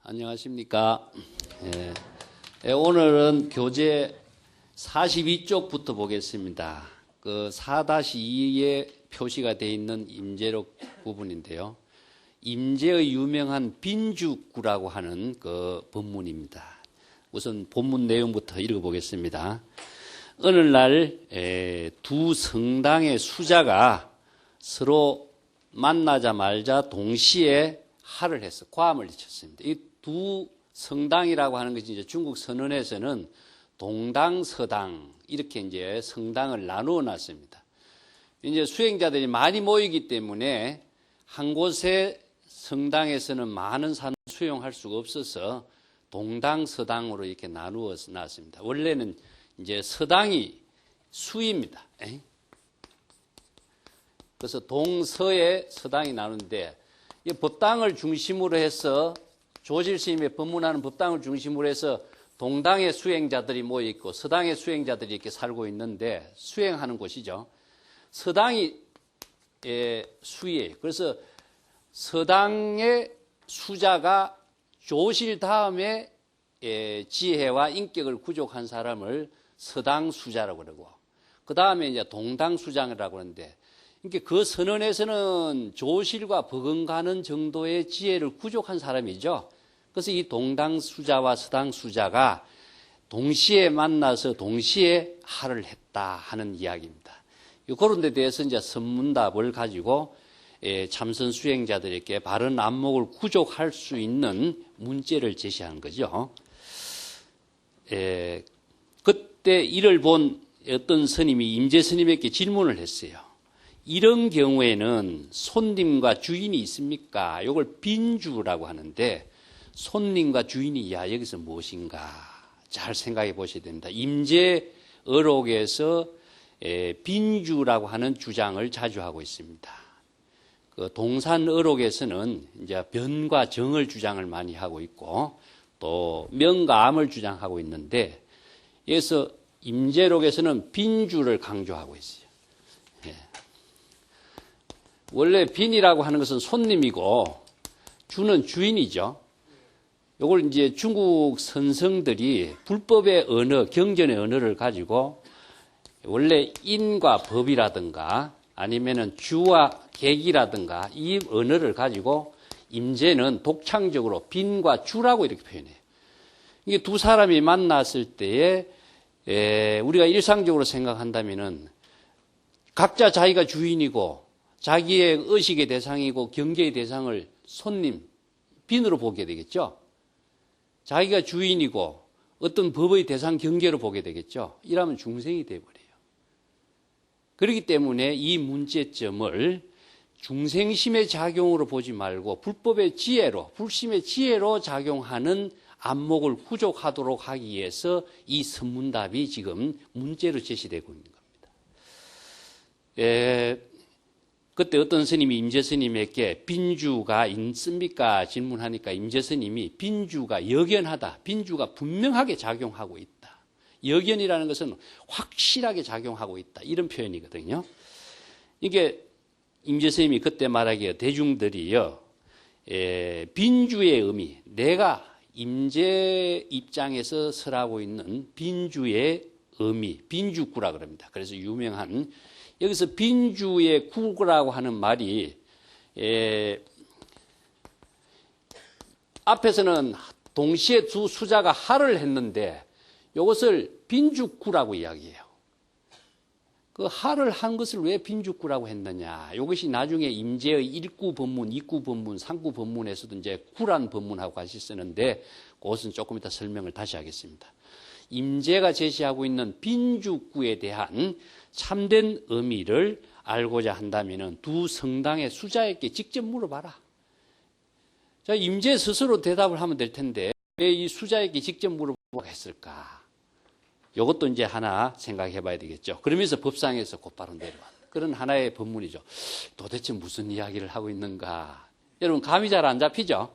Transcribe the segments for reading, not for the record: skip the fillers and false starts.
안녕하십니까. 오늘은 교재 42쪽부터 보겠습니다. 그 4-2에 표시가 되어 있는 임재록 부분인데요. 임재의 유명한 빈주구라고 하는 그 본문입니다. 우선 본문 내용부터 읽어보겠습니다. 어느 날 두 성당의 수자가 서로 만나자마자 동시에 할을 해서 과음을 일으켰습니다. 이 두 성당이라고 하는 것이 이제 중국 선언에서는 동당, 서당 이렇게 이제 성당을 나누어 놨습니다. 이제 수행자들이 많이 모이기 때문에 한 곳에 성당에서는 많은 사람을 수용할 수가 없어서 동당, 서당으로 이렇게 나누어 놨습니다. 원래는 이제 서당이 수입니다. 그래서 동서의 서당이 나누는데 이 법당을 중심으로 해서 조실스님의 법문하는 법당을 중심으로 해서 동당의 수행자들이 모여 있고 서당의 수행자들이 이렇게 살고 있는데 수행하는 곳이죠. 서당이 수예요. 그래서 서당의 수자가 조실 다음에 지혜와 인격을 구족한 사람을 서당 수자라고 그러고 그 다음에 이제 동당 수장이라고 하는데 그러니까 그 선언에서는 조실과 버금가는 정도의 지혜를 구족한 사람이죠. 그래서 이 동당 수자와 서당 수자가 동시에 만나서 동시에 할을 했다 하는 이야기입니다. 그런 데 대해서 이제 선문답을 가지고 참선 수행자들에게 바른 안목을 구족할 수 있는 문제를 제시하는 거죠. 그때 이를 본 어떤 스님이 임재 스님에게 질문을 했어요. 이런 경우에는 손님과 주인이 있습니까? 이걸 빈주라고 하는데 손님과 주인이 여기서 무엇인가 잘 생각해 보셔야 됩니다. 임재어록에서 빈주라고 하는 주장을 자주 하고 있습니다. 그 동산어록에서는 이제 변과 정을 주장을 많이 하고 있고 또 명과 암을 주장하고 있는데 여기서 임재록에서는 빈주를 강조하고 있어요. 원래 빈이라고 하는 것은 손님이고 주는 주인이죠. 이걸 이제 중국 선성들이 불법의 언어, 경전의 언어를 가지고 원래 인과 법이라든가 아니면은 주와 객이라든가 이 언어를 가지고 임재는 독창적으로 빈과 주라고 이렇게 표현해요. 이게 두 사람이 만났을 때에 우리가 일상적으로 생각한다면은 각자 자기가 주인이고 자기의 의식의 대상이고 경계의 대상을 손님, 빈으로 보게 되겠죠. 자기가 주인이고 어떤 법의 대상 경계로 보게 되겠죠. 이러면 중생이 되어버려요. 그렇기 때문에 이 문제점을 중생심의 작용으로 보지 말고 불법의 지혜로, 불심의 지혜로 작용하는 안목을 구족하도록 하기 위해서 이 선문답이 지금 문제로 제시되고 있는 겁니다. 그때 어떤 스님이 임재 스님에게 빈주가 있습니까? 질문하니까 임재 스님이 빈주가 역연하다. 빈주가 분명하게 작용하고 있다. 역연이라는 것은 확실하게 작용하고 있다. 이런 표현이거든요. 이게 임재 스님이 그때 말하기에 대중들이요. 빈주의 의미, 내가 임재 입장에서 설하고 있는 빈주의 의미, 빈주구라 그럽니다. 그래서 유명한 여기서 빈주의 구라고 하는 말이 앞에서는 동시에 두 수자가 할을 했는데 이것을 빈주구라고 이야기해요. 그 할을 한 것을 왜 빈주구라고 했느냐. 이것이 나중에 임재의 1구 법문, 2구 법문, 3구 법문에서도 이제 구란 법문하고 같이 쓰는데 그것은 조금 이따 설명을 다시 하겠습니다. 임재가 제시하고 있는 빈주구에 대한 참된 의미를 알고자 한다면 두 성당의 수자에게 직접 물어봐라. 자, 임재 스스로 대답을 하면 될 텐데 왜 이 수자에게 직접 물어보고 했을까? 이것도 이제 하나 생각해 봐야 되겠죠. 그러면서 법상에서 곧바로 내려와. 그런 하나의 법문이죠. 도대체 무슨 이야기를 하고 있는가? 여러분 감이 잘 안 잡히죠?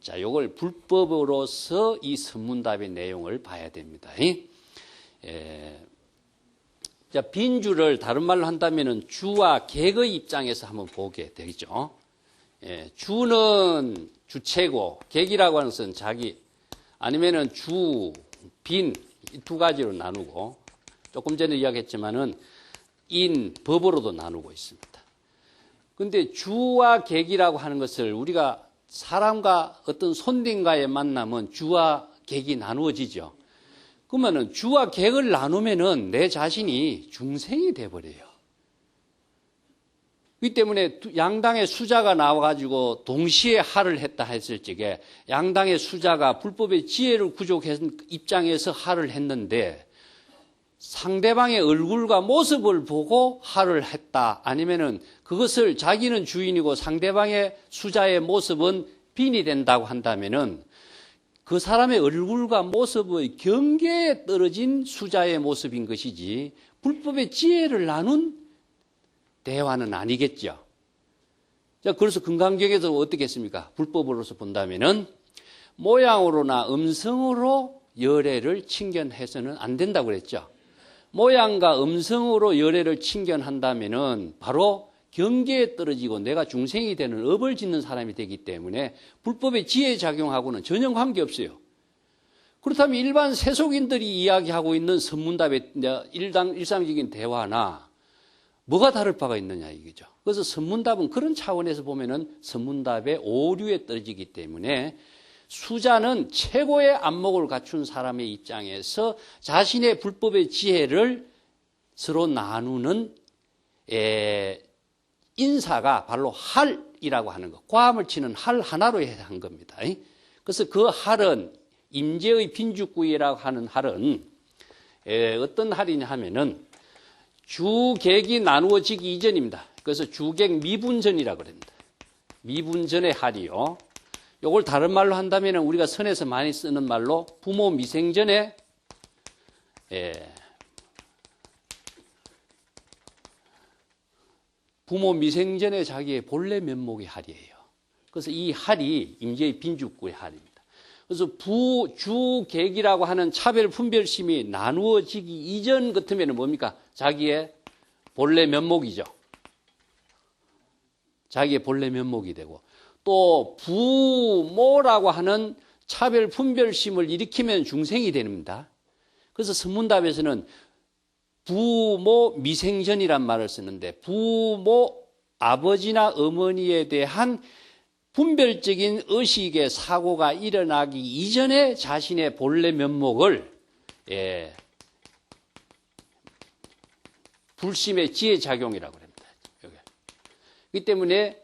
자, 요걸 불법으로서 이 선문답의 내용을 봐야 됩니다. 자, 빈주를 다른 말로 한다면은 주와 객의 입장에서 한번 보게 되죠. 주는 주체고, 객이라고 하는 것은 자기, 아니면은 주, 빈, 이 두 가지로 나누고, 조금 전에 이야기했지만은 인, 법으로도 나누고 있습니다. 근데 주와 객이라고 하는 것을 우리가 사람과 어떤 손님과의 만남은 주와 객이 나누어지죠. 그러면은 주와 객을 나누면은 내 자신이 중생이 돼버려요. 이 때문에 양당의 수자가 나와가지고 동시에 할을 했다 했을 적에 양당의 수자가 불법의 지혜를 구족한 입장에서 할을 했는데 상대방의 얼굴과 모습을 보고 할을 했다. 아니면은 그것을 자기는 주인이고 상대방의 수자의 모습은 빈이 된다고 한다면은 그 사람의 얼굴과 모습의 경계에 떨어진 수자의 모습인 것이지 불법의 지혜를 나눈 대화는 아니겠죠. 자, 그래서 금강경에서 어떻게 했습니까? 불법으로서 본다면은 모양으로나 음성으로 열애를 친견해서는 안 된다고 그랬죠. 모양과 음성으로 열애를 친견한다면은 바로 경계에 떨어지고 내가 중생이 되는 업을 짓는 사람이 되기 때문에 불법의 지혜 작용하고는 전혀 관계없어요. 그렇다면 일반 세속인들이 이야기하고 있는 선문답의 일상적인 대화나 뭐가 다를 바가 있느냐 이거죠. 그래서 선문답은 그런 차원에서 보면은 선문답의 오류에 떨어지기 때문에 수자는 최고의 안목을 갖춘 사람의 입장에서 자신의 불법의 지혜를 서로 나누는 인사가 바로 할이라고 하는 것, 과함을 치는 할 하나로 한 겁니다. 그래서 그 할은 임재의 빈죽구이라고 하는 할은 어떤 할이냐 하면은 주객이 나누어지기 이전입니다. 그래서 주객 미분전이라고 그럽니다. 미분전의 할이요. 이걸 다른 말로 한다면 우리가 선에서 많이 쓰는 말로 부모 미생전에 부모 미생전에 자기의 본래 면목의 할이에요. 그래서 이 할이 임재의 빈죽구의 할입니다. 그래서 주객이라고 하는 차별 분별심이 나누어지기 이전 같으면 뭡니까? 자기의 본래 면목이죠. 자기의 본래 면목이 되고 또 부모라고 하는 차별 분별심을 일으키면 중생이 됩니다. 그래서 선문답에서는 부모 미생전이란 말을 쓰는데 부모 아버지나 어머니에 대한 분별적인 의식의 사고가 일어나기 이전에 자신의 본래 면목을 불심의 지혜작용이라고 합니다. 그렇기 때문에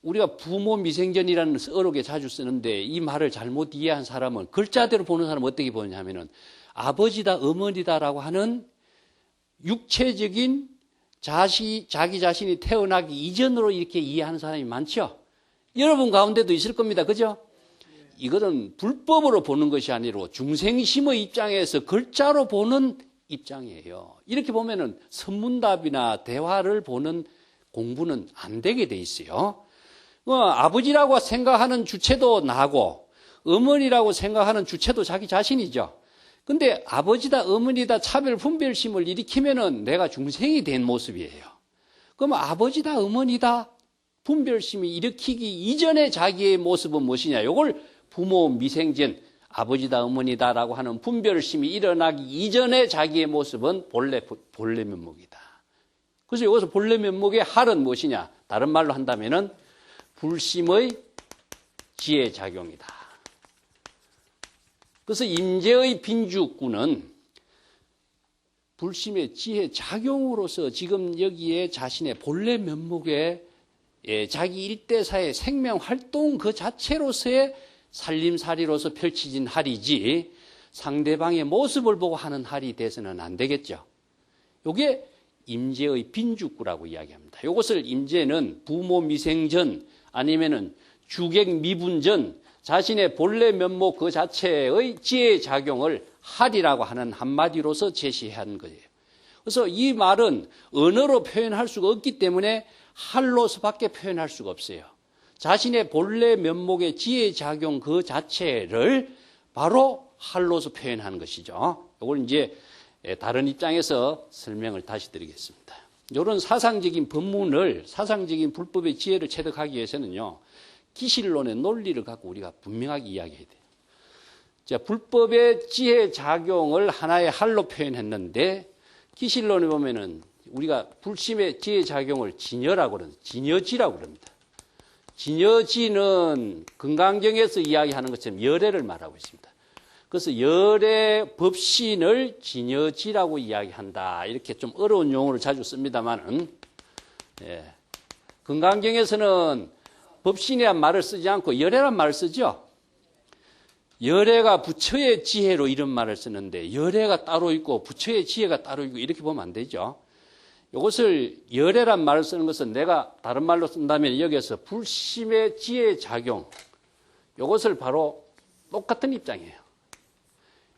우리가 부모 미생전이라는 어록에 자주 쓰는데 이 말을 잘못 이해한 사람은 글자대로 보는 사람은 어떻게 보느냐면은 아버지다 어머니다라고 하는 육체적인 자기 자신이 태어나기 이전으로 이렇게 이해하는 사람이 많죠. 여러분 가운데도 있을 겁니다. 그죠? 이것은 불법으로 보는 것이 아니라 중생심의 입장에서 글자로 보는 입장이에요. 이렇게 보면은 선문답이나 대화를 보는 공부는 안 되게 돼 있어요. 아버지라고 생각하는 주체도 나고 어머니라고 생각하는 주체도 자기 자신이죠. 근데 아버지다 어머니다 차별 분별심을 일으키면은 내가 중생이 된 모습이에요. 그럼 아버지다 어머니다 분별심이 일으키기 이전에 자기의 모습은 무엇이냐? 이걸 부모 미생전, 아버지다 어머니다라고 하는 분별심이 일어나기 이전에 자기의 모습은 본래 면목이다. 그래서 여기서 본래 면목의 할은 무엇이냐? 다른 말로 한다면은 불심의 지혜작용이다. 그래서 임재의 빈죽구는 불심의 지혜작용으로서 지금 여기에 자신의 본래 면목에 자기 일대사의 생명활동 그 자체로서의 살림살이로서 펼쳐진 할이지 상대방의 모습을 보고 하는 할이 돼서는 안 되겠죠. 이게 임재의 빈죽구라고 이야기합니다. 이것을 임재는 부모 미생전 아니면은 주객 미분전 자신의 본래 면목 그 자체의 지혜작용을 할이라고 하는 한마디로서 제시한 거예요. 그래서 이 말은 언어로 표현할 수가 없기 때문에 할로서밖에 표현할 수가 없어요. 자신의 본래 면목의 지혜작용 그 자체를 바로 할로서 표현하는 것이죠. 이걸 이제 다른 입장에서 설명을 다시 드리겠습니다. 이런 사상적인 법문을, 사상적인 불법의 지혜를 체득하기 위해서는요, 기실론의 논리를 갖고 우리가 분명하게 이야기해야 돼요. 자, 불법의 지혜 작용을 하나의 할로 표현했는데 기실론에 보면은 우리가 불심의 지혜 작용을 진여라고 그럽니다. 진여지라고 그럽니다. 진여지는 금강경에서 이야기하는 것처럼 열애를 말하고 있습니다. 그래서 열애 법신을 진여지라고 이야기한다. 이렇게 좀 어려운 용어를 자주 씁니다만은, 예. 금강경에서는 법신이란 말을 쓰지 않고 열애란 말을 쓰죠. 열애가 부처의 지혜로 이런 말을 쓰는데 열애가 따로 있고 부처의 지혜가 따로 있고 이렇게 보면 안 되죠. 이것을 열애란 말을 쓰는 것은 내가 다른 말로 쓴다면 여기에서 불심의 지혜 작용, 이것을 바로 똑같은 입장이에요.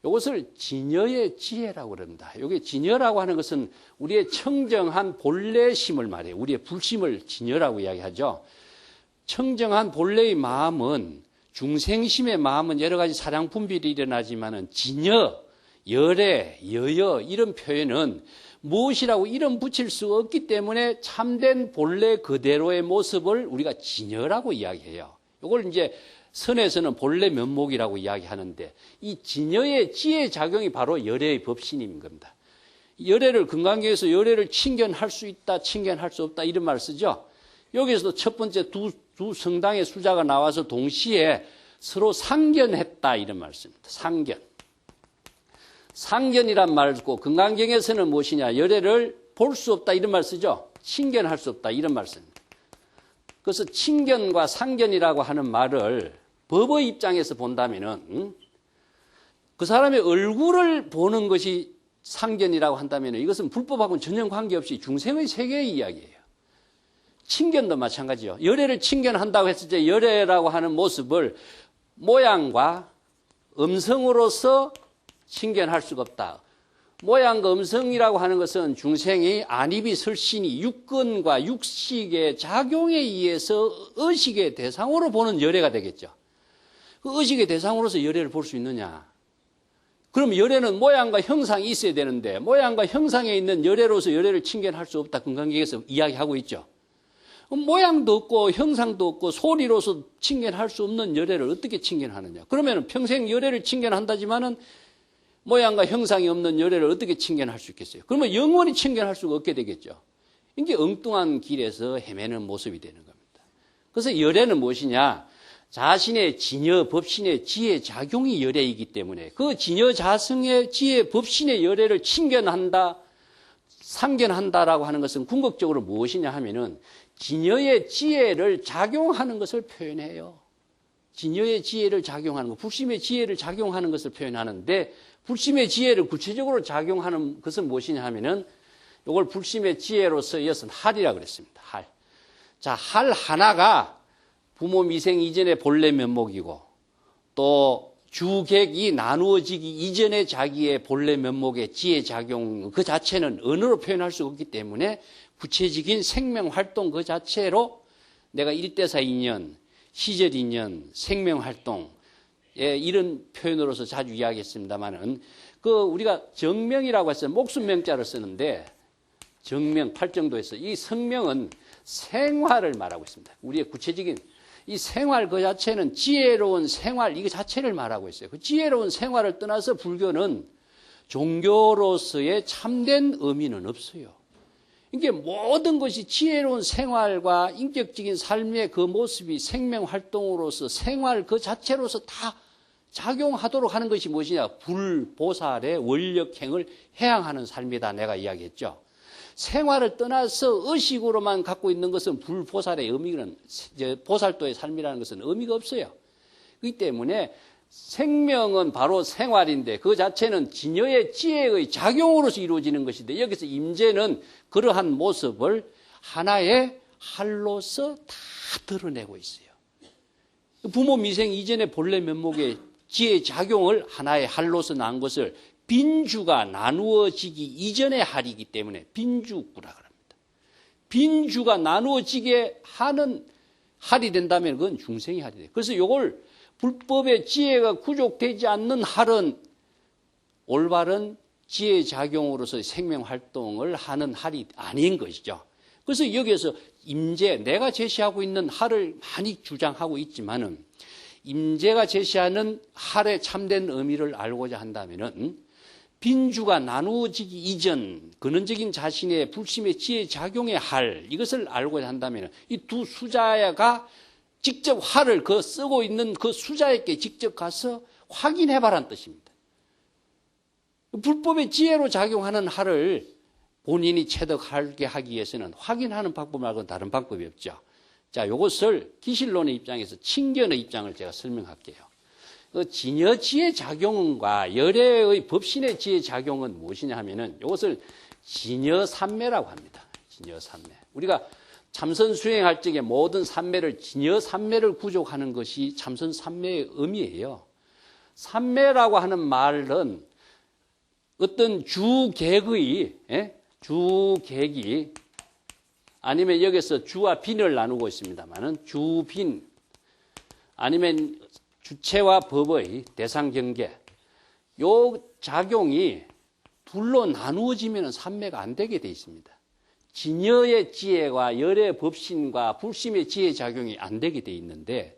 이것을 진여의 지혜라고 그럽니다. 여기 진여라고 하는 것은 우리의 청정한 본래심을 말해요. 우리의 불심을 진여라고 이야기하죠. 청정한 본래의 마음은, 중생심의 마음은 여러 가지 사량 분별이 일어나지만은 진여, 열애, 여여 이런 표현은 무엇이라고 이름 붙일 수 없기 때문에 참된 본래 그대로의 모습을 우리가 진여라고 이야기해요. 이걸 이제 선에서는 본래 면목이라고 이야기하는데 이 진여의 지혜 작용이 바로 열애의 법신인 겁니다. 열애를 금강경에서 열애를 칭견할 수 있다, 칭견할 수 없다 이런 말을 쓰죠. 여기서도 첫 번째 두 성당의 수자가 나와서 동시에 서로 상견했다 이런 말을 씁니다. 상견. 상견이란 말을 쓰고 금강경에서는 무엇이냐, 열애를 볼 수 없다 이런 말 쓰죠. 칭견할 수 없다 이런 말 씁니다. 그래서 칭견과 상견이라고 하는 말을 법의 입장에서 본다면은 그 사람의 얼굴을 보는 것이 상견이라고 한다면 이것은 불법하고는 전혀 관계없이 중생의 세계의 이야기예요. 칭견도 마찬가지요. 열애를 칭견한다고 했을 때 열애라고 하는 모습을 모양과 음성으로서 칭견할 수가 없다. 모양과 음성이라고 하는 것은 중생이 안입이 설신이 육근과 육식의 작용에 의해서 의식의 대상으로 보는 열애가 되겠죠. 그 의식의 대상으로서 열애를 볼 수 있느냐? 그럼 열애는 모양과 형상이 있어야 되는데 모양과 형상에 있는 열애로서 열애를 칭견할 수 없다. 금강경에서 이야기하고 있죠. 모양도 없고 형상도 없고 소리로서 칭견할 수 없는 열애를 어떻게 칭견하느냐? 그러면 평생 열애를 칭견한다지만은 모양과 형상이 없는 열애를 어떻게 칭견할 수 있겠어요? 그러면 영원히 칭견할 수가 없게 되겠죠. 이게 엉뚱한 길에서 헤매는 모습이 되는 겁니다. 그래서 열애는 무엇이냐? 자신의 진여 법신의 지혜 작용이 열애이기 때문에 그 진여 자성의 지혜 법신의 열애를 칭견한다, 상견한다라고 하는 것은 궁극적으로 무엇이냐 하면은 진여의 지혜를 작용하는 것을 표현해요. 진여의 지혜를 작용하는 것, 불심의 지혜를 작용하는 것을 표현하는데 불심의 지혜를 구체적으로 작용하는 것은 무엇이냐 하면은 이걸 불심의 지혜로서 이어서 할이라고 그랬습니다. 할. 자, 할 하나가 부모 미생 이전의 본래 면목이고 또 주객이 나누어지기 이전의 자기의 본래 면목의 지혜 작용 그 자체는 언어로 표현할 수 없기 때문에 구체적인 생명 활동 그 자체로 내가 일대사 인연, 시절 인연, 생명 활동 이런 표현으로서 자주 이야기했습니다만은 우리가 정명이라고 해서 목숨명자를 쓰는데 정명 팔정도에서 이 성명은 생활을 말하고 있습니다. 우리의 구체적인 이 생활 그 자체는 지혜로운 생활 이거 자체를 말하고 있어요. 그 지혜로운 생활을 떠나서 불교는 종교로서의 참된 의미는 없어요. 이게 모든 것이 지혜로운 생활과 인격적인 삶의 그 모습이 생명 활동으로서 생활 그 자체로서 다 작용하도록 하는 것이 무엇이냐? 불보살의 원력행을 해양하는 삶이다. 내가 이야기했죠. 생활을 떠나서 의식으로만 갖고 있는 것은 불보살의 의미는 보살도의 삶이라는 것은 의미가 없어요. 그렇기 때문에 생명은 바로 생활인데 그 자체는 진여의 지혜의 작용으로서 이루어지는 것인데 여기서 임재는 그러한 모습을 하나의 할로서 다 드러내고 있어요. 부모 미생 이전의 본래 면목의 지혜 작용을 하나의 할로서 난 것을 빈주가 나누어지기 이전의 할이기 때문에 빈주구라 그럽니다. 빈주가 나누어지게 하는 할이 된다면 그건 중생의 할이 돼요. 그래서 이걸 불법의 지혜가 구족되지 않는 할은 올바른 지혜 작용으로서 생명 활동을 하는 할이 아닌 것이죠. 그래서 여기에서 임재, 내가 제시하고 있는 할을 많이 주장하고 있지만은 임재가 제시하는 할의 참된 의미를 알고자 한다면은 빈주가 나누어지기 이전 근원적인 자신의 불심의 지혜 작용의 할, 이것을 알고자 한다면 이 두 수자가 직접 할을 쓰고 있는 그 수자에게 직접 가서 확인해봐라는 뜻입니다. 불법의 지혜로 작용하는 할을 본인이 체득하게 하기 위해서는 확인하는 방법 말고는 다른 방법이 없죠. 자, 이것을 기실론의 입장에서 친견의 입장을 제가 설명할게요. 진여 지혜 작용과 열애의 법신의 지혜 작용은 무엇이냐 하면은 이것을 진여 삼매라고 합니다. 진여 삼매. 우리가 참선 수행할 적에 모든 삼매를 진여 삼매를 구족하는 것이 참선 삼매의 의미예요. 삼매라고 하는 말은 어떤 주객의 주객이 아니면 여기서 주와 빈을 나누고 있습니다만은 주빈 아니면 주체와 법의 대상 경계 요 작용이 둘로 나누어지면 삼매가 안 되게 돼 있습니다. 진여의 지혜와 열의 법신과 불심의 지혜 작용이 안 되게 돼 있는데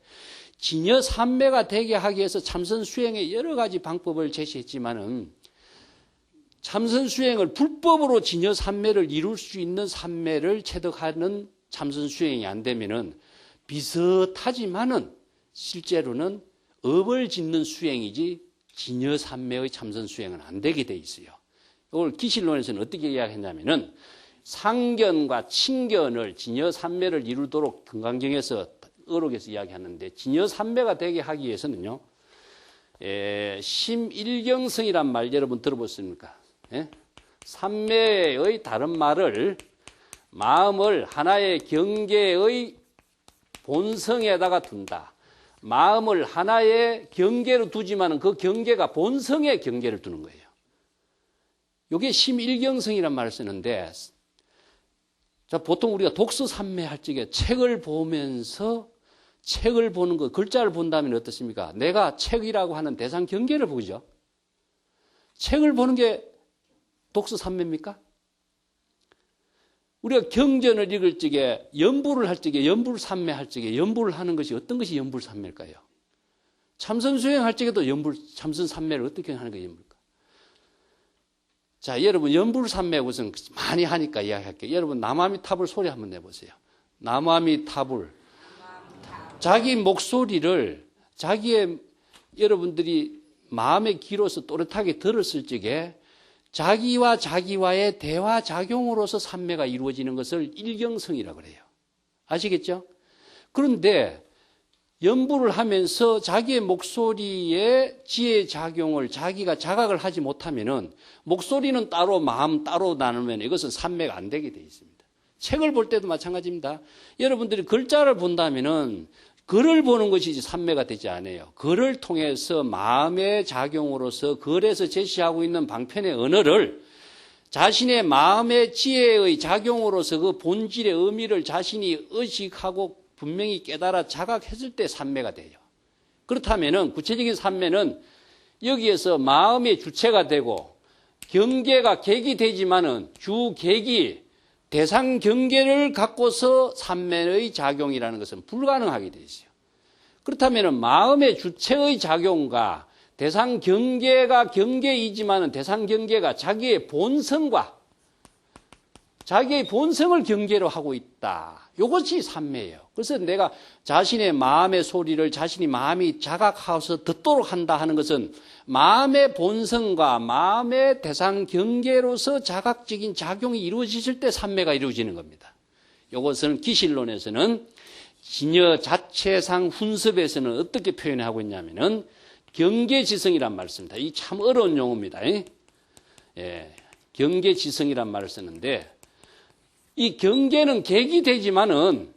진여 삼매가 되게 하기 위해서 참선 수행의 여러 가지 방법을 제시했지만은 참선 수행을 불법으로 진여 삼매를 이룰 수 있는 삼매를 체득하는 참선 수행이 안 되면은 비슷하지만은 실제로는 업을 짓는 수행이지 진여 삼매의 참선 수행은 안 되게 돼 있어요. 이걸 기실론에서는 어떻게 이야기했냐면은 상견과 친견을 진여 삼매를 이루도록 금강경에서 어록에서 이야기하는데 진여 삼매가 되게 하기 위해서는요. 심일경성이란 말 여러분 들어보셨습니까? 예? 삼매의 다른 말을 마음을 하나의 경계의 본성에다가 둔다. 마음을 하나의 경계로 두지만 그 경계가 본성의 경계를 두는 거예요. 이게 심일경성이란 말을 쓰는데 자, 보통 우리가 독서 삼매할 적에 책을 보면서 책을 보는 거, 글자를 본다면 어떻습니까? 내가 책이라고 하는 대상 경계를 보죠. 책을 보는 게 독서 삼매입니까? 우리가 경전을 읽을 적에 연부를 할 적에 연불 삼매할 적에 연부를 하는 것이 어떤 것이 연불 삼매일까요? 참선 수행할 적에도 참선 삼매를 어떻게 하는 게 연불일까? 자, 여러분 연불 삼매 우선 많이 하니까 이야기할게요. 여러분 남아미타불 소리 한번 내보세요. 남아미타불. 자기 목소리를 자기의 여러분들이 마음의 귀로서 또렷하게 들었을 적에 자기와 자기와의 대화 작용으로서 삼매가 이루어지는 것을 일경성이라고 그래요. 아시겠죠? 그런데 연부를 하면서 자기의 목소리의 지혜 작용을 자기가 자각을 하지 못하면은 목소리는 따로 마음 따로 나누면 이것은 삼매가 안 되게 돼 있습니다. 책을 볼 때도 마찬가지입니다. 여러분들이 글자를 본다면은 글을 보는 것이지 삼매가 되지 않아요. 글을 통해서 마음의 작용으로서 글에서 제시하고 있는 방편의 언어를 자신의 마음의 지혜의 작용으로서 그 본질의 의미를 자신이 의식하고 분명히 깨달아 자각했을 때 삼매가 돼요. 그렇다면은 구체적인 삼매는 여기에서 마음의 주체가 되고 경계가 객이 되지만은 주객이 대상 경계를 갖고서 삼매의 작용이라는 것은 불가능하게 되어 있어요. 그렇다면 마음의 주체의 작용과 대상 경계가 경계이지만 대상 경계가 자기의 본성과 자기의 본성을 경계로 하고 있다. 이것이 삼매예요. 그래서 내가 자신의 마음의 소리를 자신이 마음이 자각하고서 듣도록 한다 하는 것은 마음의 본성과 마음의 대상 경계로서 자각적인 작용이 이루어지실 때 삼매가 이루어지는 겁니다. 이것은 기실론에서는 진여 자체상 훈습에서는 어떻게 표현하고 있냐면은 경계지성이란 말을 씁니다. 이 참 어려운 용어입니다. 경계지성이란 말을 쓰는데 이 경계는 객이 되지만은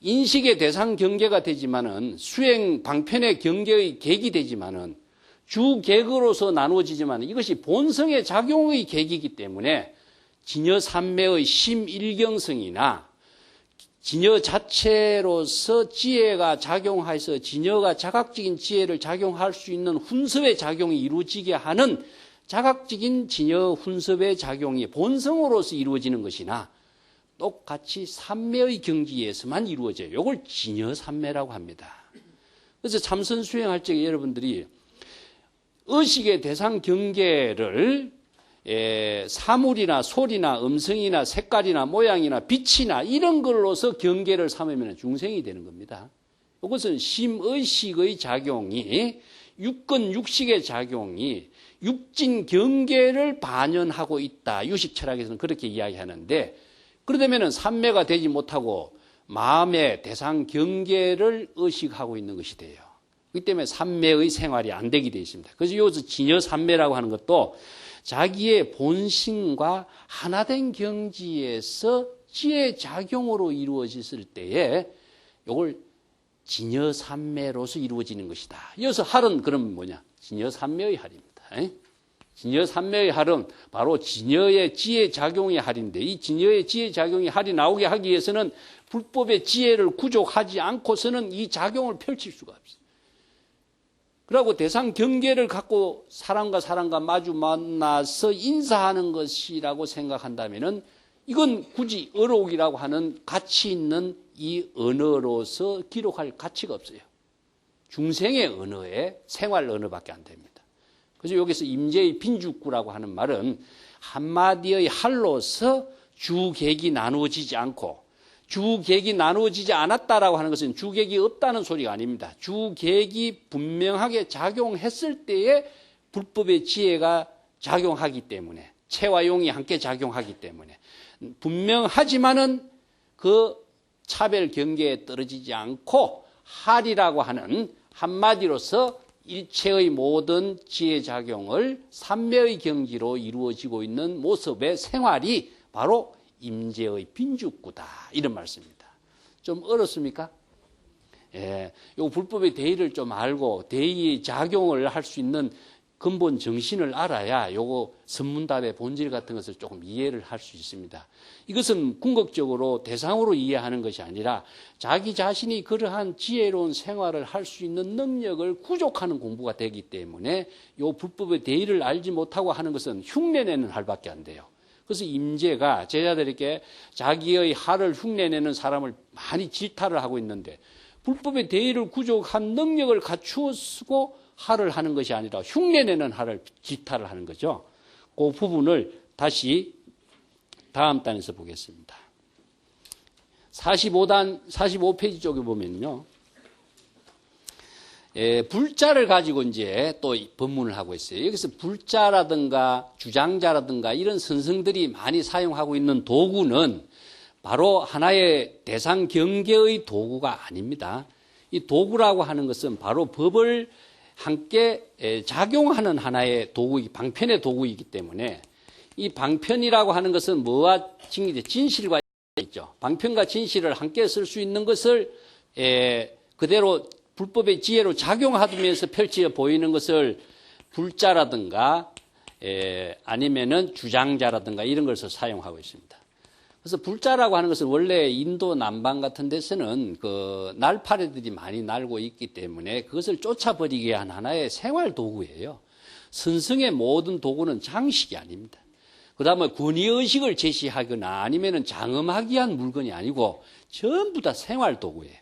인식의 대상 경계가 되지만은 수행 방편의 경계의 객이 되지만은 주객으로서 나누어지지만 이것이 본성의 작용의 객이기 때문에 진여 삼매의 심일경성이나 진여 자체로서 지혜가 작용해서 진여가 자각적인 지혜를 작용할 수 있는 훈습의 작용이 이루어지게 하는 자각적인 진여 훈습의 작용이 본성으로서 이루어지는 것이나 똑같이 삼매의 경지에서만 이루어져요. 이걸 진여삼매라고 합니다. 그래서 참선 수행할 적에 여러분들이 의식의 대상 경계를 사물이나 소리나 음성이나 색깔이나 모양이나 빛이나 이런 걸로서 경계를 삼으면 중생이 되는 겁니다. 이것은 심의식의 작용이 육근 육식의 작용이 육진 경계를 반영하고 있다. 유식 철학에서는 그렇게 이야기하는데 그러다면 삼매가 되지 못하고 마음의 대상 경계를 의식하고 있는 것이 돼요. 그렇기 때문에 삼매의 생활이 안 되게 되어 있습니다. 그래서 여기서 진여삼매라고 하는 것도 자기의 본심과 하나된 경지에서 지혜 작용으로 이루어졌을 때에 이걸 진여삼매로서 이루어지는 것이다. 이어서 할은 그럼 뭐냐? 진여삼매의 할입니다. 진여삼매의 할은 바로 진여의 지혜 작용의 할인데 이 진여의 지혜 작용의 할이 나오게 하기 위해서는 불법의 지혜를 구족하지 않고서는 이 작용을 펼칠 수가 없어요. 그리고 대상 경계를 갖고 사람과 마주 만나서 인사하는 것이라고 생각한다면은 이건 굳이 어록이라고 하는 가치 있는 이 언어로서 기록할 가치가 없어요. 중생의 언어에 생활 언어밖에 안 됩니다. 그래서 여기서 임재의 빈죽구라고 하는 말은 한마디의 할로서 주객이 나누어지지 않고 주객이 나누어지지 않았다라고 하는 것은 주객이 없다는 소리가 아닙니다. 주객이 분명하게 작용했을 때에 불법의 지혜가 작용하기 때문에 체와 용이 함께 작용하기 때문에 분명하지만은 그 차별 경계에 떨어지지 않고 할이라고 하는 한마디로서 일체의 모든 지혜 작용을 삼매의 경지로 이루어지고 있는 모습의 생활이 바로 임재의 빈죽구다. 이런 말씀입니다. 좀 어렵습니까? 예, 요 불법의 대의를 좀 알고 대의의 작용을 할 수 있는 근본 정신을 알아야 요거 선문답의 본질 같은 것을 조금 이해를 할 수 있습니다. 이것은 궁극적으로 대상으로 이해하는 것이 아니라 자기 자신이 그러한 지혜로운 생활을 할 수 있는 능력을 구족하는 공부가 되기 때문에 요 불법의 대의를 알지 못하고 하는 것은 흉내내는 할밖에 안 돼요. 그래서 임재가 제자들에게 자기의 할을 흉내내는 사람을 많이 질타를 하고 있는데 불법의 대의를 구족한 능력을 갖추었고 할을 하는 것이 아니라 흉내내는 할을 질타를 하는 거죠. 그 부분을 다시 다음 단에서 보겠습니다. 45페이지 쪽에 보면요. 불자를 가지고 이제 또 법문을 하고 있어요. 여기서 불자라든가 주장자라든가 이런 선생들이 많이 사용하고 있는 도구는 바로 하나의 대상 경계의 도구가 아닙니다. 이 도구라고 하는 것은 바로 법을 함께 작용하는 하나의 도구, 방편의 도구이기 때문에 이 방편이라고 하는 것은 뭐와 진실과 있죠. 방편과 진실을 함께 쓸 수 있는 것을 그대로 불법의 지혜로 작용하면서 펼쳐 보이는 것을 불자라든가 아니면은 주장자라든가 이런 것을 사용하고 있습니다. 그래서 불자라고 하는 것은 원래 인도 남방 같은 데서는 그 날파리들이 많이 날고 있기 때문에 그것을 쫓아버리게 한 하나의 생활 도구예요. 선성의 모든 도구는 장식이 아닙니다. 그 다음에 권위의식을 제시하거나 아니면은 장엄하기 위한 물건이 아니고 전부 다 생활 도구예요.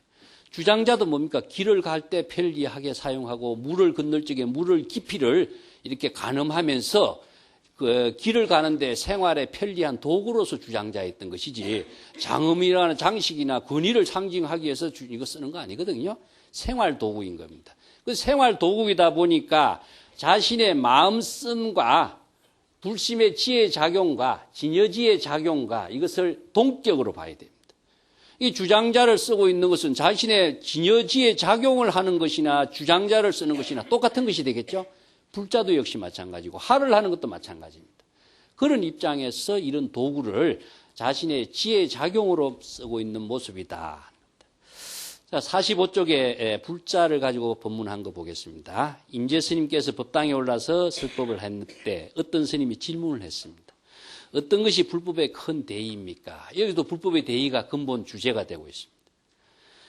주장자도 뭡니까? 길을 갈 때 편리하게 사용하고 물을 건널 적에 물을 깊이를 이렇게 가늠하면서 그 길을 가는데 생활에 편리한 도구로서 주장자였던 것이지 장엄이라는 장식이나 권위를 상징하기 위해서 이거 쓰는 거 아니거든요. 생활 도구인 겁니다. 그 생활 도구이다 보니까 자신의 마음씀과 불심의 지혜 작용과 진여지의 작용과 이것을 동격으로 봐야 됩니다. 이 주장자를 쓰고 있는 것은 자신의 진여지의 작용을 하는 것이나 주장자를 쓰는 것이나 똑같은 것이 되겠죠. 불자도 역시 마찬가지고 할을 하는 것도 마찬가지입니다. 그런 입장에서 이런 도구를 자신의 지혜 작용으로 쓰고 있는 모습이다. 자, 45쪽에 불자를 가지고 법문한 거 보겠습니다. 임재 스님께서 법당에 올라서 설법을 했는데 어떤 스님이 질문을 했습니다. 어떤 것이 불법의 큰 대의입니까? 여기도 불법의 대의가 근본 주제가 되고 있습니다.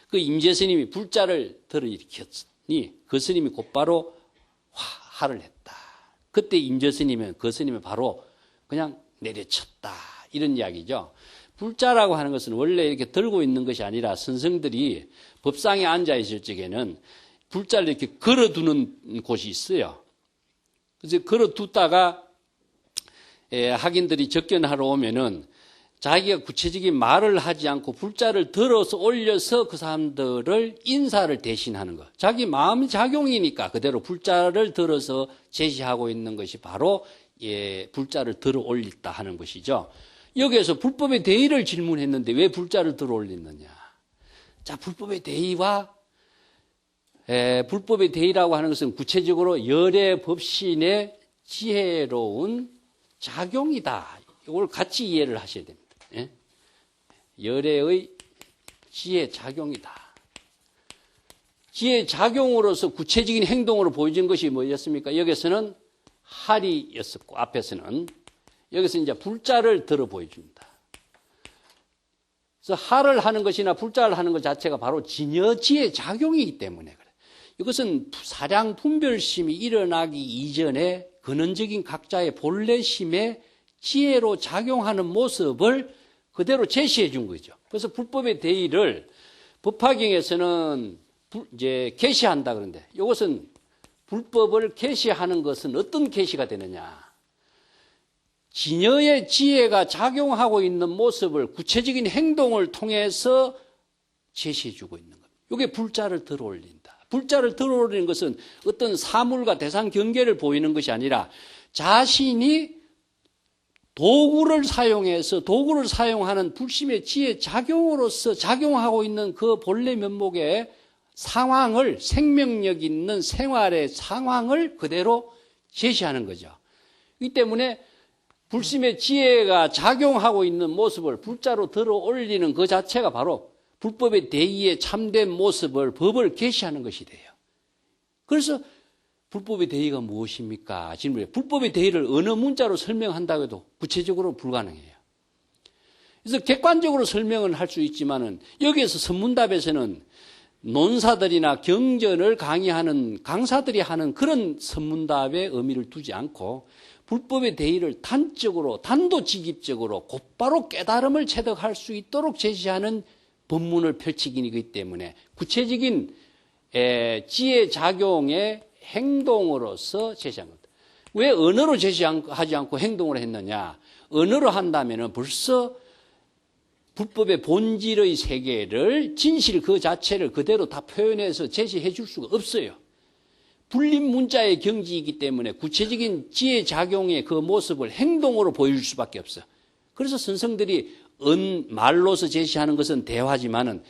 그 임재 스님이 불자를 들어일으켰으니 그 스님이 곧바로 화를 했다. 그때 임재 스님은 그 스님을 바로 그냥 내려쳤다. 이런 이야기죠. 불자라고 하는 것은 원래 이렇게 들고 있는 것이 아니라 선생들이 법상에 앉아 있을 적에는 불자를 이렇게 걸어두는 곳이 있어요. 그래서 걸어두다가 학인들이 접견하러 오면은 자기가 구체적인 말을 하지 않고 불자를 들어서 올려서 그 사람들을 인사를 대신하는 것. 자기 마음의 작용이니까 그대로 불자를 들어서 제시하고 있는 것이 바로 불자를 들어 올렸다 하는 것이죠. 여기에서 불법의 대의를 질문했는데 왜 불자를 들어 올리느냐. 자, 불법의 대의와 불법의 대의라고 하는 것은 구체적으로 열애 법신의 지혜로운 작용이다. 이걸 같이 이해를 하셔야 됩니다. 열애의 지혜 작용이다. 지혜 작용으로서 구체적인 행동으로 보여진 것이 뭐였습니까? 여기서는 할이였었고 앞에서는 여기서 이제 불자를 들어 보여줍니다. 그래서 할을 하는 것이나 불자를 하는 것 자체가 바로 진여지의 작용이기 때문에 그래요. 이것은 사량 분별심이 일어나기 이전에 근원적인 각자의 본래심의 지혜로 작용하는 모습을 그대로 제시해 준 거죠. 그래서 불법의 대의를 법화경에서는 이제 계시한다 그러는데 이것은 불법을 계시하는 것은 어떤 계시가 되느냐. 진여의 지혜가 작용하고 있는 모습을 구체적인 행동을 통해서 제시해 주고 있는 겁니다. 이게 불자를 들어 올린다. 불자를 들어 올리는 것은 어떤 사물과 대상 경계를 보이는 것이 아니라 자신이 도구를 사용해서 도구를 사용하는 불심의 지혜 작용으로서 작용하고 있는 그 본래 면목의 상황을 생명력 있는 생활의 상황을 그대로 제시하는 거죠. 이 때문에 불심의 지혜가 작용하고 있는 모습을 불자로 들어 올리는 그 자체가 바로 불법의 대의의 참된 모습을 법을 계시하는 것이 돼요. 그래서 불법의 대의가 무엇입니까? 질문에 불법의 대의를 어느 문자로 설명한다고 해도 구체적으로 불가능해요. 그래서 객관적으로 설명은 할 수 있지만은 여기에서 선문답에서는 논사들이나 경전을 강의하는 강사들이 하는 그런 선문답에 의미를 두지 않고 불법의 대의를 단적으로 단도직입적으로 곧바로 깨달음을 체득할 수 있도록 제시하는 법문을 펼치기이기 때문에 구체적인 지혜 작용의 행동으로서 제시한 겁니다. 왜 언어로 제시하지 않고 행동을 했느냐? 언어로 한다면 벌써 불법의 본질의 세계를 진실 그 자체를 그대로 다 표현해서 제시해 줄 수가 없어요. 불림 문자의 경지이기 때문에 구체적인 지혜 작용의 그 모습을 행동으로 보여줄 수밖에 없어요. 그래서 선생들이 말로서 제시하는 것은 대화지만은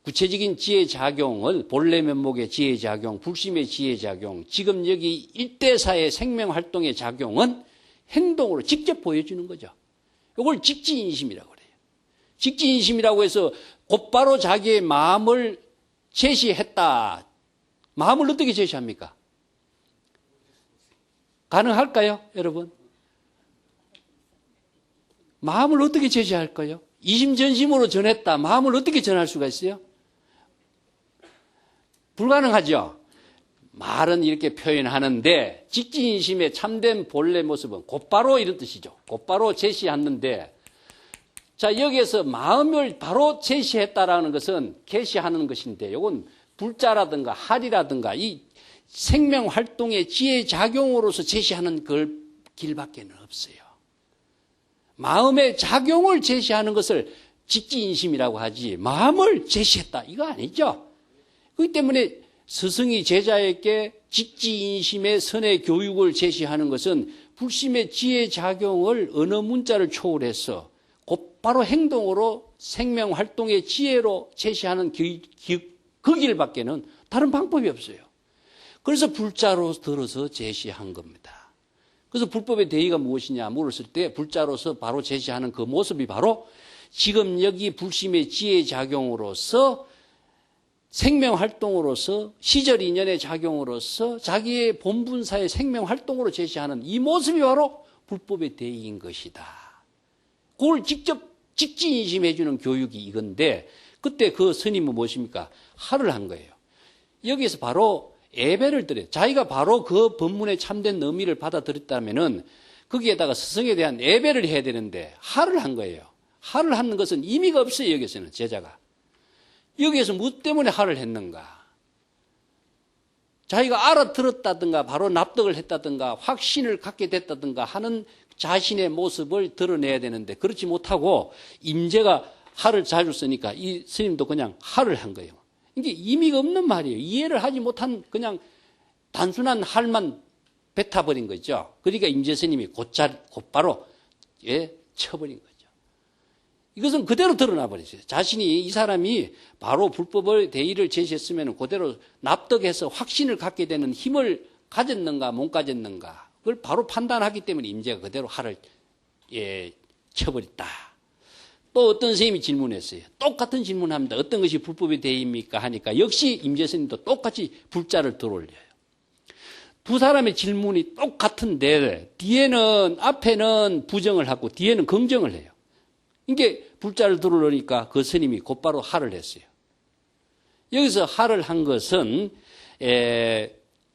구체적인 지혜 작용을 본래 면목의 지혜 작용, 불심의 지혜 작용, 지금 여기 일대사의 생명 활동의 작용은 행동으로 직접 보여주는 거죠. 이걸 직지인심이라고 그래요. 직지인심이라고 해서 곧바로 자기의 마음을 제시했다. 마음을 어떻게 제시합니까? 가능할까요, 여러분? 마음을 어떻게 제시할까요? 이심전심으로 전했다. 마음을 어떻게 전할 수가 있어요? 불가능하죠. 말은 이렇게 표현하는데 직지인심의 참된 본래 모습은 곧바로 이런 뜻이죠. 곧바로 제시하는데 자 여기에서 마음을 바로 제시했다라는 것은 계시하는 것인데 이건 불자라든가 할이라든가 이 생명활동의 지혜작용으로서 제시하는 그 길밖에 없어요. 마음의 작용을 제시하는 것을 직지인심이라고 하지 마음을 제시했다 이거 아니죠. 그렇기 때문에 스승이 제자에게 직지인심의 선의 교육을 제시하는 것은 불심의 지혜작용을 언어 문자를 초월해서 곧바로 행동으로 생명활동의 지혜로 제시하는 그 길밖에는 다른 방법이 없어요. 그래서 불자로 들어서 제시한 겁니다. 그래서 불법의 대의가 무엇이냐 물었을 때 불자로서 바로 제시하는 그 모습이 바로 지금 여기 불심의 지혜작용으로서 생명활동으로서 시절 인연의 작용으로서 자기의 본분사의 생명활동으로 제시하는 이 모습이 바로 불법의 대의인 것이다. 그걸 직접 직지인심해 주는 교육이 이건데 그때 그 스님은 무엇입니까? 할을 한 거예요. 여기에서 바로 예배를 드려요. 자기가 바로 그 법문의 참된 의미를 받아들였다면은 거기에다가 스승에 대한 예배를 해야 되는데 할을 한 거예요. 할을 하는 것은 의미가 없어요. 여기서는 제자가. 여기에서 무엇 때문에 할을 했는가? 자기가 알아들었다든가 바로 납득을 했다든가 확신을 갖게 됐다든가 하는 자신의 모습을 드러내야 되는데 그렇지 못하고 임재가 할을 자주 쓰니까 이 스님도 그냥 할을 한 거예요. 이게 의미가 없는 말이에요. 이해를 하지 못한 그냥 단순한 할만 뱉어버린 거죠. 그러니까 임재 스님이 곧바로 쳐버린 거죠. 이것은 그대로 드러나 버렸어요. 자신이 이 사람이 바로 불법의 대의를 제시했으면 그대로 납득해서 확신을 갖게 되는 힘을 가졌는가 못 가졌는가 그걸 바로 판단하기 때문에 임재가 그대로 할을 쳐버렸다. 또 어떤 선생님이 질문했어요. 똑같은 질문합니다. 어떤 것이 불법의 대의입니까 하니까 역시 임재 스님도 똑같이 불자를 들어올려요. 두 사람의 질문이 똑같은데 앞에는 부정을 하고 뒤에는 긍정을 해요. 이게 불자를 들어오니까 그 스님이 곧바로 할을 했어요. 여기서 할을 한 것은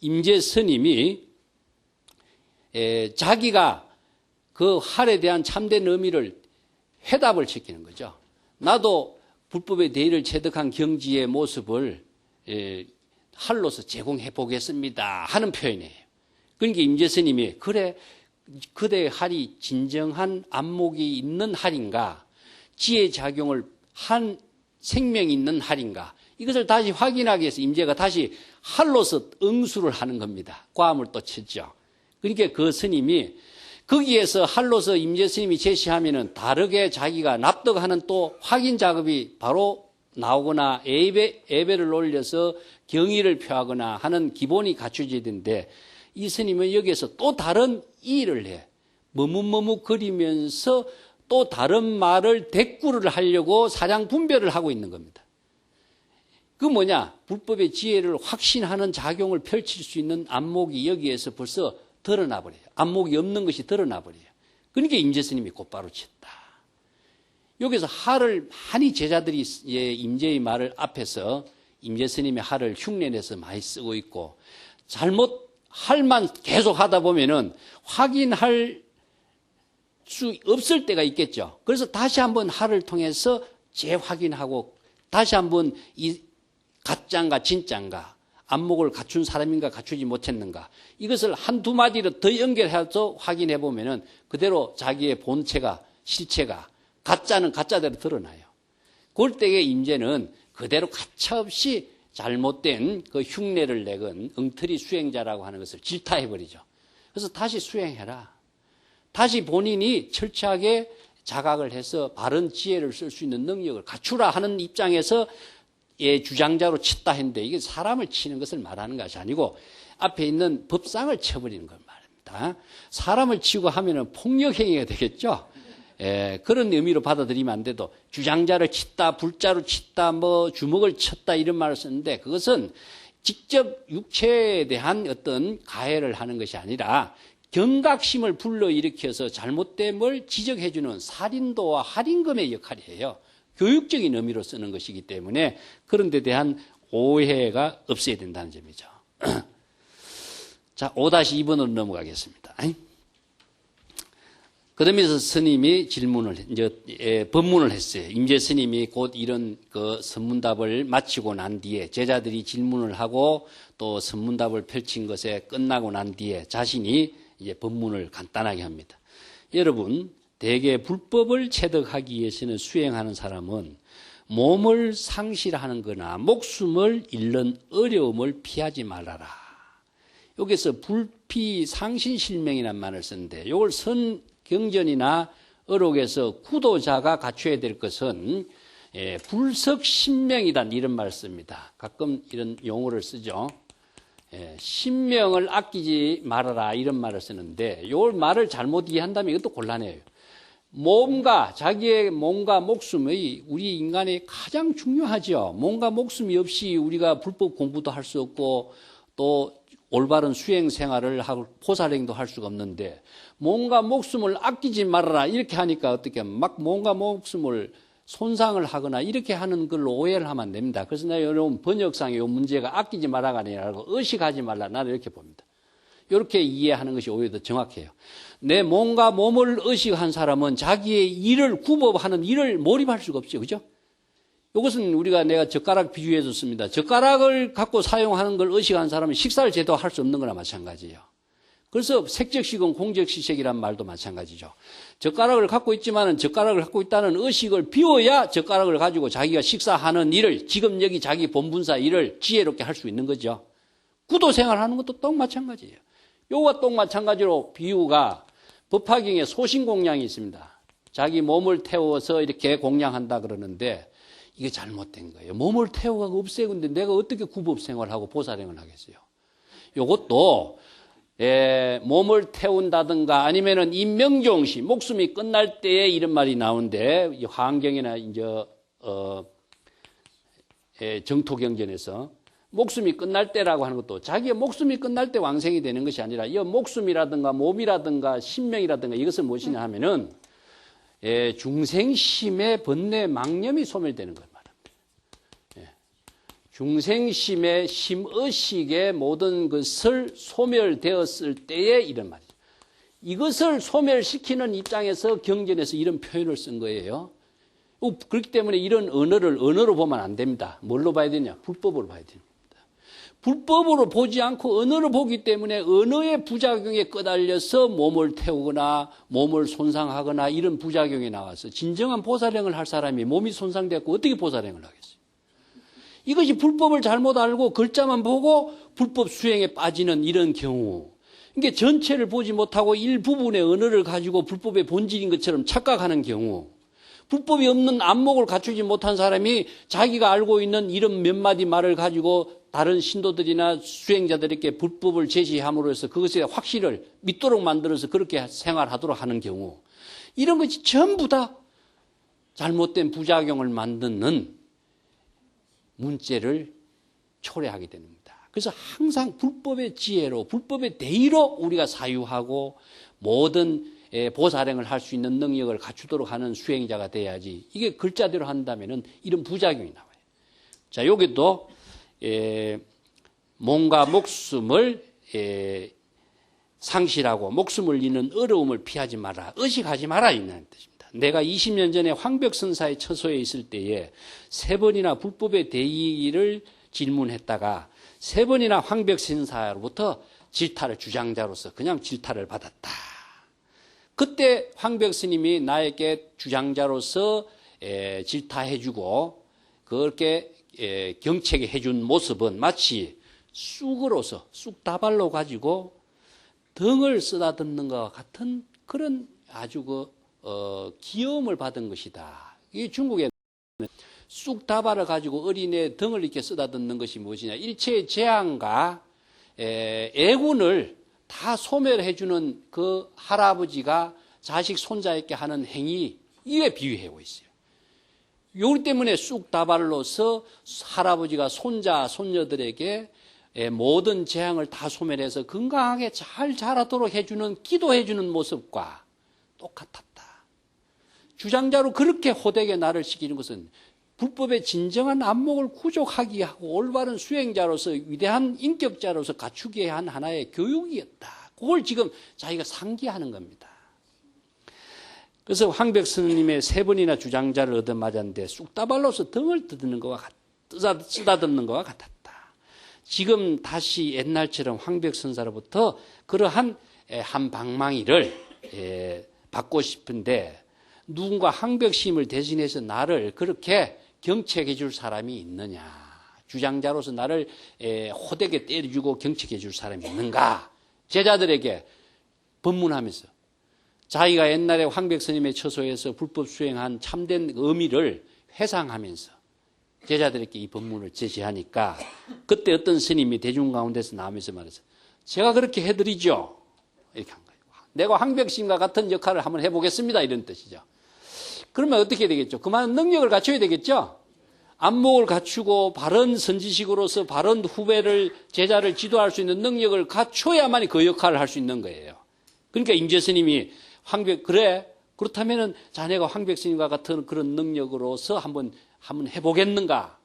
임재 스님이 자기가 그 할에 대한 참된 의미를 회답을 시키는 거죠. 나도 불법의 대의를 체득한 경지의 모습을 할로서 제공해 보겠습니다 하는 표현이에요. 그러니까 임재 스님이 그래 그대의 할이 진정한 안목이 있는 할인가 지혜작용을 한 생명이 있는 할인가 이것을 다시 확인하기 위해서 임재가 다시 할로서 응수를 하는 겁니다. 과음을 또 쳤죠. 그러니까 그 스님이 거기에서 할로서 임재 스님이 제시하면은 다르게 자기가 납득하는 또 확인 작업이 바로 나오거나 예배를 올려서 경의를 표하거나 하는 기본이 갖춰져야 되는데 이 스님은 여기에서 또 다른 일을 해. 머뭇머뭇거리면서 또 다른 말을 대꾸를 하려고 사량 분별을 하고 있는 겁니다. 그 뭐냐? 불법의 지혜를 확신하는 작용을 펼칠 수 있는 안목이 여기에서 벌써 드러나 버려요. 안목이 없는 것이 드러나 버려요. 그러니까 임재 스님이 곧바로 쳤다. 여기서 할을 많이 제자들이 임재의 말을 앞에서 임재 스님의 할을 흉내내서 많이 쓰고 있고 잘못 할만 계속 하다 보면은 확인할 수 없을 때가 있겠죠. 그래서 다시 한번 할을 통해서 재확인하고 다시 한번 이 가짜인가 진짜인가 안목을 갖춘 사람인가 갖추지 못했는가 이것을 한두 마디로 더 연결해서 확인해 보면은 그대로 자기의 본체가 실체가 가짜는 가짜대로 드러나요. 그럴 때에 임재는 그대로 가차없이 잘못된 그 흉내를 내건 엉터리 수행자라고 하는 것을 질타해버리죠. 그래서 다시 수행해라. 다시 본인이 철저하게 자각을 해서 바른 지혜를 쓸 수 있는 능력을 갖추라 하는 입장에서 주장자로 쳤다 했는데 이게 사람을 치는 것을 말하는 것이 아니고 앞에 있는 법상을 쳐버리는 걸 말합니다. 사람을 치고 하면은 폭력행위가 되겠죠. 그런 의미로 받아들이면 안 돼도 주장자를 쳤다, 불자로 쳤다, 뭐 주먹을 쳤다 이런 말을 썼는데 그것은 직접 육체에 대한 어떤 가해를 하는 것이 아니라 경각심을 불러일으켜서 잘못됨을 지적해주는 살인도와 할인검의 역할이에요. 교육적인 의미로 쓰는 것이기 때문에 그런 데 대한 오해가 없어야 된다는 점이죠. 자, 5-2번으로 넘어가겠습니다. 그러면서 스님이 법문을 했어요. 임재 스님이 곧 이런 그 선문답을 마치고 난 뒤에 제자들이 질문을 하고 또 선문답을 펼친 것에 끝나고 난 뒤에 자신이 이제 법문을 간단하게 합니다. 여러분, 대개 불법을 체득하기 위해서는 수행하는 사람은 몸을 상실하는 거나 목숨을 잃는 어려움을 피하지 말아라. 여기서 불피상신실명이라는 말을 쓰는데 이걸 선경전이나 어록에서 구도자가 갖춰야 될 것은 불석신명이다 이런 말을 씁니다. 가끔 이런 용어를 쓰죠. 신명을 아끼지 말아라 이런 말을 쓰는데 이 말을 잘못 이해한다면 이것도 곤란해요. 자기의 몸과 목숨이 우리 인간에 가장 중요하죠. 몸과 목숨이 없이 우리가 불법 공부도 할 수 없고 또 올바른 수행 생활을 하고 포살행도 할 수가 없는데 몸과 목숨을 아끼지 말아라 이렇게 하니까 어떻게 막 몸과 목숨을 손상을 하거나 이렇게 하는 걸로 오해를 하면 안 됩니다. 그래서 내가 여러분 번역상에 이 문제가 아끼지 말아가 아니라 의식하지 말라 나는 이렇게 봅니다. 이렇게 이해하는 것이 오히려 더 정확해요. 내 몸과 몸을 의식한 사람은 자기의 일을 구법하는 일을 몰입할 수가 없죠. 그죠? 이것은 내가 젓가락 비유해 줬습니다. 젓가락을 갖고 사용하는 걸 의식한 사람은 식사를 제대로 할 수 없는 거나 마찬가지예요. 그래서 색적식은 공적시색이란 말도 마찬가지죠. 젓가락을 갖고 있지만은 젓가락을 갖고 있다는 의식을 비워야 젓가락을 가지고 자기가 식사하는 일을, 지금 여기 자기 본분사 일을 지혜롭게 할 수 있는 거죠. 구도 생활하는 것도 똑 마찬가지예요. 요거와 똑 마찬가지로 비유가 법화경에 소신공양이 있습니다. 자기 몸을 태워서 이렇게 공양한다 그러는데 이게 잘못된 거예요. 몸을 태워가고 없애는데 내가 어떻게 구법생활하고 보살행을 하겠어요. 요것도 몸을 태운다든가 아니면은 임명종시, 목숨이 끝날 때에 이런 말이 나오는데 화엄경이나 이제 정토경전에서 목숨이 끝날 때라고 하는 것도 자기의 목숨이 끝날 때 왕생이 되는 것이 아니라 이 목숨이라든가 몸이라든가 신명이라든가 이것은 무엇이냐 하면은 중생심의 번뇌 망념이 소멸되는 걸 말합니다. 중생심의 심의식의 모든 것을 소멸되었을 때에 이런 말이죠. 이것을 소멸시키는 입장에서 경전에서 이런 표현을 쓴 거예요. 그렇기 때문에 이런 언어로 보면 안 됩니다. 뭘로 봐야 되냐? 불법으로 봐야 됩니다. 불법으로 보지 않고 언어로 보기 때문에 언어의 부작용에 끄달려서 몸을 태우거나 몸을 손상하거나 이런 부작용이 나와서 진정한 보살행을 할 사람이 몸이 손상되었고 어떻게 보살행을 하겠어요? 이것이 불법을 잘못 알고 글자만 보고 불법 수행에 빠지는 이런 경우. 그러니까 전체를 보지 못하고 일부분의 언어를 가지고 불법의 본질인 것처럼 착각하는 경우. 불법이 없는 안목을 갖추지 못한 사람이 자기가 알고 있는 이런 몇 마디 말을 가지고 다른 신도들이나 수행자들에게 불법을 제시함으로 해서 그것에 확신을 믿도록 만들어서 그렇게 생활하도록 하는 경우. 이런 것이 전부 다 잘못된 부작용을 만드는 문제를 초래하게 됩니다. 그래서 항상 불법의 지혜로, 불법의 대의로 우리가 사유하고 모든 보살행을 할 수 있는 능력을 갖추도록 하는 수행자가 돼야지. 이게 글자대로 한다면은 이런 부작용이 나와요. 자, 여기도 몸과 목숨을 상실하고 목숨을 잃는 어려움을 피하지 마라, 의식하지 마라 있는 뜻입니다. 내가 20년 전에 황벽선사의 처소에 있을 때에 3번이나 불법의 대의를 질문했다가 3번이나 황벽선사로부터 질타를 주장자로서 그냥 질타를 받았다. 그때 황벽스님이 나에게 주장자로서 질타해주고 그렇게 경책해 해준 모습은 마치 쑥으로서 쑥다발로 가지고 등을 쓰다듬는 것과 같은 그런 아주 귀여움을 받은 것이다. 이 중국에 쑥다발을 가지고 어린애 등을 이렇게 쓰다듬는 것이 무엇이냐? 일체의 재앙과 애군을 다 소멸해주는 그 할아버지가 자식 손자에게 하는 행위, 이에 비유하고 있어요. 요리 때문에 쑥다발로서 할아버지가 손자, 손녀들에게 모든 재앙을 다 소멸해서 건강하게 잘 자라도록 해주는, 기도해주는 모습과 똑같았다. 주장자로 그렇게 호되게 나를 시키는 것은 불법의 진정한 안목을 구족하게 하고 올바른 수행자로서 위대한 인격자로서 갖추게 한 하나의 교육이었다. 그걸 지금 자기가 상기하는 겁니다. 그래서 황백스님의 3번이나 주장자를 얻어맞았는데 쑥다발로서 등을 쓰다듬는 것과 같았다. 지금 다시 옛날처럼 황백선사로부터 그러한 한 방망이를 받고 싶은데 누군가 황백심을 대신해서 나를 그렇게 경책해 줄 사람이 있느냐. 주장자로서 나를 호되게 때려주고 경책해 줄 사람이 있는가. 제자들에게 법문하면서 자기가 옛날에 황백스님의 처소에서 불법 수행한 참된 의미를 회상하면서 제자들에게 이 법문을 제시하니까 그때 어떤 스님이 대중 가운데서 나오면서 말해서 제가 그렇게 해드리죠. 이렇게 한 거예요. 내가 황백심과 같은 역할을 한번 해보겠습니다. 이런 뜻이죠. 그러면 어떻게 되겠죠? 그만한 능력을 갖춰야 되겠죠? 안목을 갖추고 바른 선지식으로서 바른 후배를, 제자를 지도할 수 있는 능력을 갖춰야만 그 역할을 할 수 있는 거예요. 그러니까 임재 스님이 그래? 그렇다면은 자네가 황백스님과 같은 그런 능력으로서 한번 해보겠는가?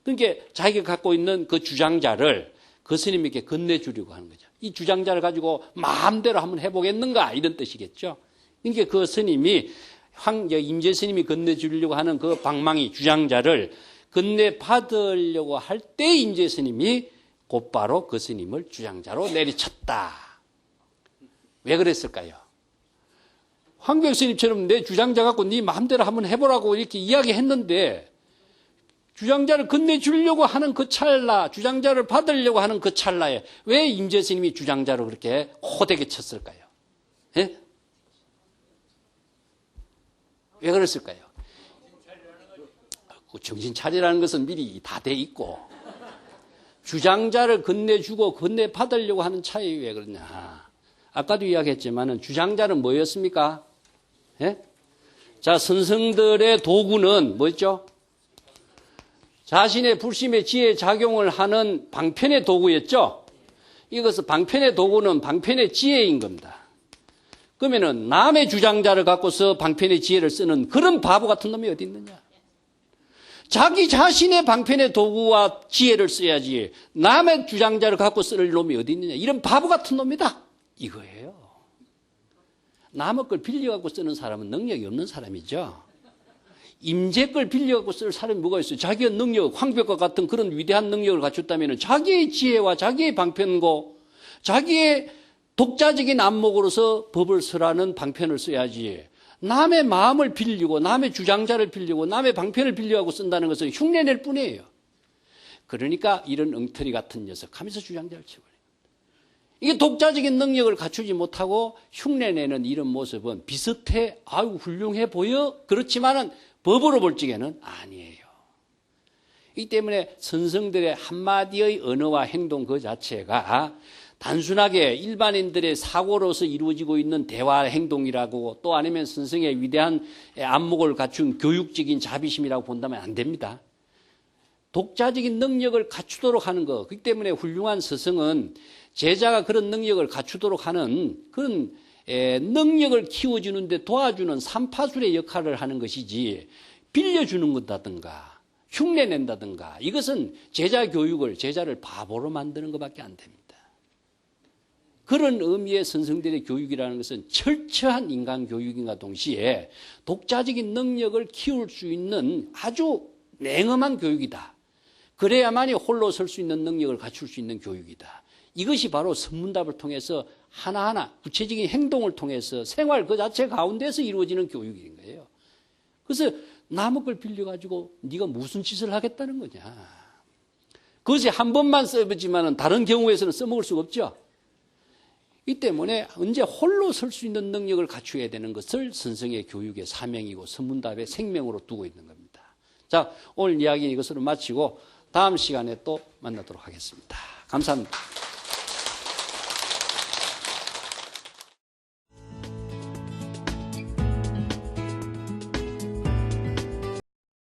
그러니까 자기가 갖고 있는 그 주장자를 그 스님에게 건네주려고 하는 거죠. 이 주장자를 가지고 마음대로 한번 해보겠는가 이런 뜻이겠죠. 그러니까 그 스님이 임재 스님이 건네주려고 하는 그 방망이 주장자를 건네받으려고 할 때 임재 스님이 곧바로 그 스님을 주장자로 내리쳤다. 왜 그랬을까요? 황교익 스님처럼 내 주장자 갖고 네 마음대로 한번 해보라고 이렇게 이야기했는데 주장자를 건네주려고 하는 그 찰나, 주장자를 받으려고 하는 그 찰나에 왜 임재 스님이 주장자로 그렇게 호되게 쳤을까요? 예? 왜 그랬을까요? 정신 차리라는 것은 미리 다 돼 있고 주장자를 건네주고 건네받으려고 하는 차이 왜 그러냐. 아까도 이야기했지만 주장자는 뭐였습니까? 예? 자, 선생들의 도구는 뭐였죠? 자신의 불심의 지혜에 작용을 하는 방편의 도구였죠? 이것은 방편의 도구는 방편의 지혜인 겁니다. 그러면은 남의 주장자를 갖고서 방편의 지혜를 쓰는 그런 바보 같은 놈이 어디 있느냐? 자기 자신의 방편의 도구와 지혜를 써야지 남의 주장자를 갖고 쓸 놈이 어디 있느냐? 이런 바보 같은 놈이다. 이거예요. 남의 걸 빌려갖고 쓰는 사람은 능력이 없는 사람이죠. 임재 걸 빌려갖고 쓸 사람이 뭐가 있어요? 자기의 능력, 황벽과 같은 그런 위대한 능력을 갖췄다면 자기의 지혜와 자기의 방편고 자기의 독자적인 안목으로서 법을 쓰라는 방편을 써야지 남의 마음을 빌리고 남의 주장자를 빌리고 남의 방편을 빌려갖고 쓴다는 것은 흉내낼 뿐이에요. 그러니까 이런 엉터리 같은 녀석 하면서 주장자를 치고 이게 독자적인 능력을 갖추지 못하고 흉내내는 이런 모습은 비슷해, 아유 훌륭해 보여? 그렇지만은 법으로 볼 적에는 아니에요. 이 때문에 선생들의 한마디의 언어와 행동 그 자체가 단순하게 일반인들의 사고로서 이루어지고 있는 대화 행동이라고 또 아니면 선생의 위대한 안목을 갖춘 교육적인 자비심이라고 본다면 안 됩니다. 독자적인 능력을 갖추도록 하는 것. 그렇기 때문에 훌륭한 스승은 제자가 그런 능력을 갖추도록 하는 그런 능력을 키워주는데 도와주는 삼파술의 역할을 하는 것이지 빌려주는 것다든가 흉내낸다든가 이것은 제자 교육을 제자를 바보로 만드는 것밖에 안 됩니다. 그런 의미의 선생들의 교육이라는 것은 철저한 인간 교육인과 동시에 독자적인 능력을 키울 수 있는 아주 냉엄한 교육이다. 그래야만이 홀로 설 수 있는 능력을 갖출 수 있는 교육이다. 이것이 바로 선문답을 통해서 하나하나 구체적인 행동을 통해서 생활 그 자체 가운데서 이루어지는 교육인 거예요. 그래서 남의 걸 빌려가지고 네가 무슨 짓을 하겠다는 거냐. 그것이 한 번만 써보지만 다른 경우에서는 써먹을 수가 없죠. 이 때문에 언제 홀로 설 수 있는 능력을 갖추어야 되는 것을 선생의 교육의 사명이고 선문답의 생명으로 두고 있는 겁니다. 자, 오늘 이야기는 이것으로 마치고 다음 시간에 또 만나도록 하겠습니다. 감사합니다.